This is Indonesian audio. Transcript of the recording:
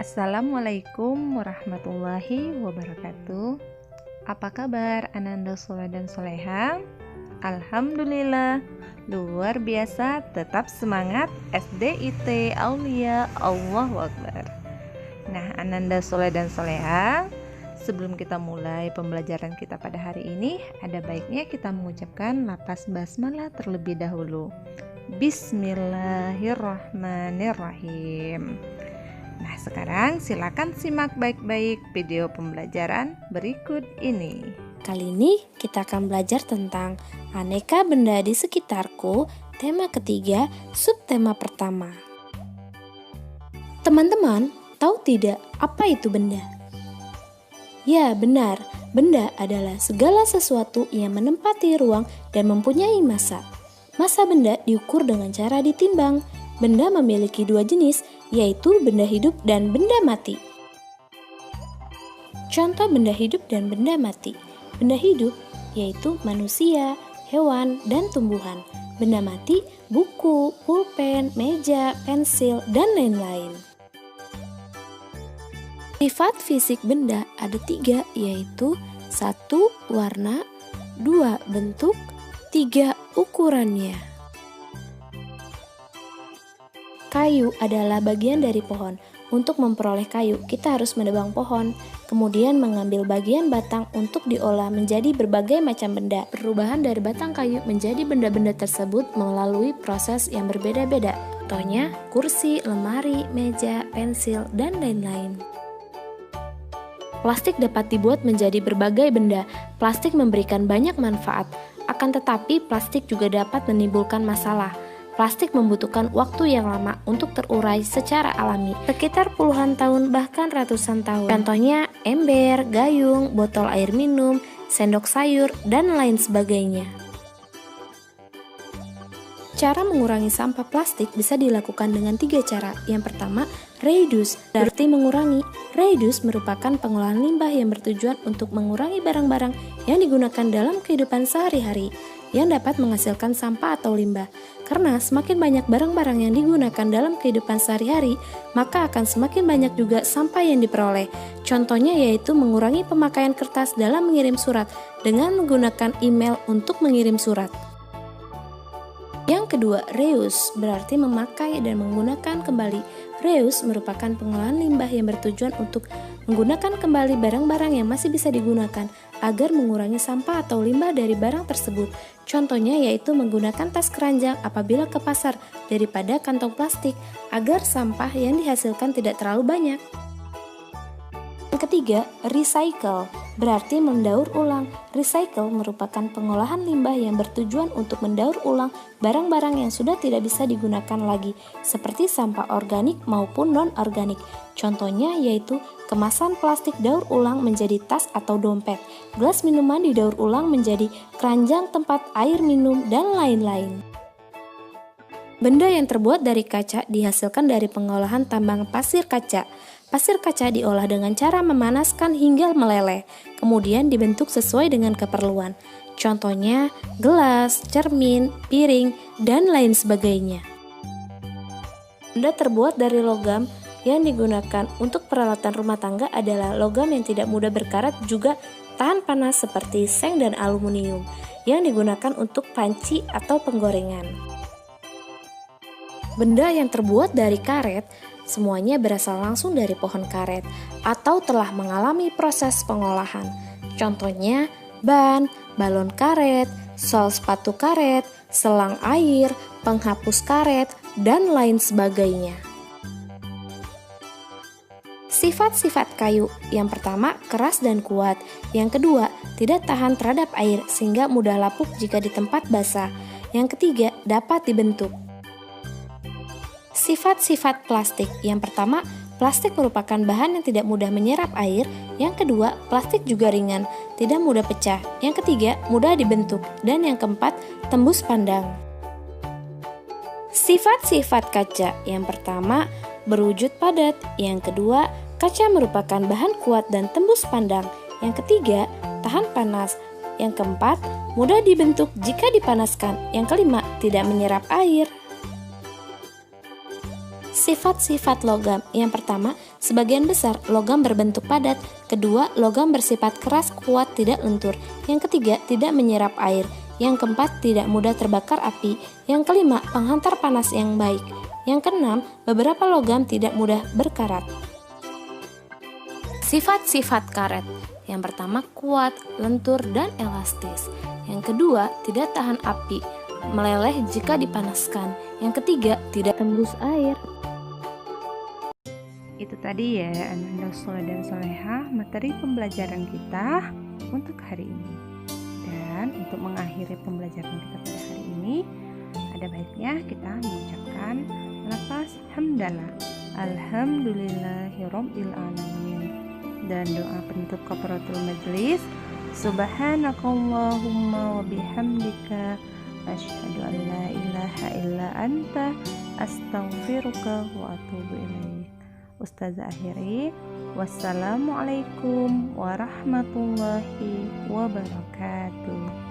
Assalamualaikum warahmatullahi wabarakatuh. Apa kabar Ananda Soleh dan Soleha? Alhamdulillah, luar biasa, tetap semangat SDIT Aulia, Allahu Akbar. Nah, Ananda Soleh dan Soleha, sebelum kita mulai pembelajaran kita pada hari ini, ada baiknya kita mengucapkan lafaz basmalah terlebih dahulu. Bismillahirrahmanirrahim. Nah, sekarang silakan simak baik-baik video pembelajaran berikut ini. Kali ini kita akan belajar tentang aneka benda di sekitarku, tema ketiga, subtema pertama. Teman-teman, tahu tidak apa itu benda? Ya, benar. Benda adalah segala sesuatu yang menempati ruang dan mempunyai massa. Massa benda diukur dengan cara ditimbang. Benda memiliki dua jenis, yaitu benda hidup dan benda mati. Contoh benda hidup dan benda mati. Benda hidup yaitu manusia, hewan, dan tumbuhan. Benda mati, buku, pulpen, meja, pensil, dan lain-lain. Sifat fisik benda ada 3, yaitu 1. Warna, 2. Bentuk, 3. Ukurannya. Kayu adalah bagian dari pohon. Untuk memperoleh kayu, kita harus menebang pohon, kemudian mengambil bagian batang untuk diolah menjadi berbagai macam benda. Perubahan dari batang kayu menjadi benda-benda tersebut melalui proses yang berbeda-beda. Contohnya, kursi, lemari, meja, pensil, dan lain-lain. Plastik dapat dibuat menjadi berbagai benda. Plastik memberikan banyak manfaat, akan tetapi plastik juga dapat menimbulkan masalah. Plastik membutuhkan waktu yang lama untuk terurai secara alami, sekitar puluhan tahun bahkan ratusan tahun. Contohnya ember, gayung, botol air minum, sendok sayur, dan lain sebagainya. Cara mengurangi sampah plastik bisa dilakukan dengan 3 cara. Yang pertama, reduce, berarti mengurangi. Reduce merupakan pengolahan limbah yang bertujuan untuk mengurangi barang-barang yang digunakan dalam kehidupan sehari-hari yang dapat menghasilkan sampah atau limbah. Karena semakin banyak barang-barang yang digunakan dalam kehidupan sehari-hari, maka akan semakin banyak juga sampah yang diperoleh. Contohnya yaitu mengurangi pemakaian kertas dalam mengirim surat dengan menggunakan email untuk mengirim surat. Yang kedua, reuse, berarti memakai dan menggunakan kembali. Reuse merupakan pengolahan limbah yang bertujuan untuk menggunakan kembali barang-barang yang masih bisa digunakan agar mengurangi sampah atau limbah dari barang tersebut. Contohnya yaitu menggunakan tas keranjang apabila ke pasar daripada kantong plastik agar sampah yang dihasilkan tidak terlalu banyak. Yang ketiga, recycle, berarti mendaur ulang. Recycle merupakan pengolahan limbah yang bertujuan untuk mendaur ulang barang-barang yang sudah tidak bisa digunakan lagi, seperti sampah organik maupun non-organik. Contohnya yaitu kemasan plastik daur ulang menjadi tas atau dompet, gelas minuman didaur ulang menjadi keranjang tempat air minum, dan lain-lain. Benda yang terbuat dari kaca dihasilkan dari pengolahan tambang pasir kaca. Pasir kaca diolah dengan cara memanaskan hingga meleleh, kemudian dibentuk sesuai dengan keperluan. Contohnya gelas, cermin, piring, dan lain sebagainya. Benda terbuat dari logam yang digunakan untuk peralatan rumah tangga adalah logam yang tidak mudah berkarat, juga tahan panas seperti seng dan aluminium yang digunakan untuk panci atau penggorengan. Benda yang terbuat dari karet semuanya berasal langsung dari pohon karet atau telah mengalami proses pengolahan. Contohnya ban, balon karet, sol sepatu karet, selang air, penghapus karet, dan lain sebagainya. Sifat-sifat kayu. Yang pertama, keras dan kuat. Yang kedua, tidak tahan terhadap air sehingga mudah lapuk jika di tempat basah. Yang ketiga, dapat dibentuk. Sifat-sifat plastik. Yang pertama, plastik merupakan bahan yang tidak mudah menyerap air. Yang kedua, plastik juga ringan, tidak mudah pecah. Yang ketiga, mudah dibentuk. Dan yang keempat, tembus pandang. Sifat-sifat kaca. Yang pertama, berwujud padat. Yang kedua, kaca merupakan bahan kuat dan tembus pandang. Yang ketiga, tahan panas. Yang keempat, mudah dibentuk jika dipanaskan. Yang kelima, tidak menyerap air. Sifat-sifat logam. Yang pertama, sebagian besar logam berbentuk padat. Kedua, logam bersifat keras, kuat, tidak lentur. Yang ketiga, tidak menyerap air. Yang keempat, tidak mudah terbakar api. Yang kelima, penghantar panas yang baik. Yang keenam, beberapa logam tidak mudah berkarat. Sifat-sifat karet. Yang pertama, kuat, lentur, dan elastis. Yang kedua, tidak tahan api, meleleh jika dipanaskan. Yang ketiga, tidak tembus air. Itu tadi ya Ananda Soleh dan Soleha, materi pembelajaran kita untuk hari ini. Dan untuk mengakhiri pembelajaran kita pada hari ini, ada baiknya kita mengucapkan lafaz hamdalah, alhamdulillahirabbil alamin, dan doa penutup kafaratul majelis, subhanakallahumma wa bihamdika asyhadu an la ilaha illa anta astaghfiruka wa atubu ilaik. Ustazah akhiri, wassalamualaikum warahmatullahi wabarakatuh.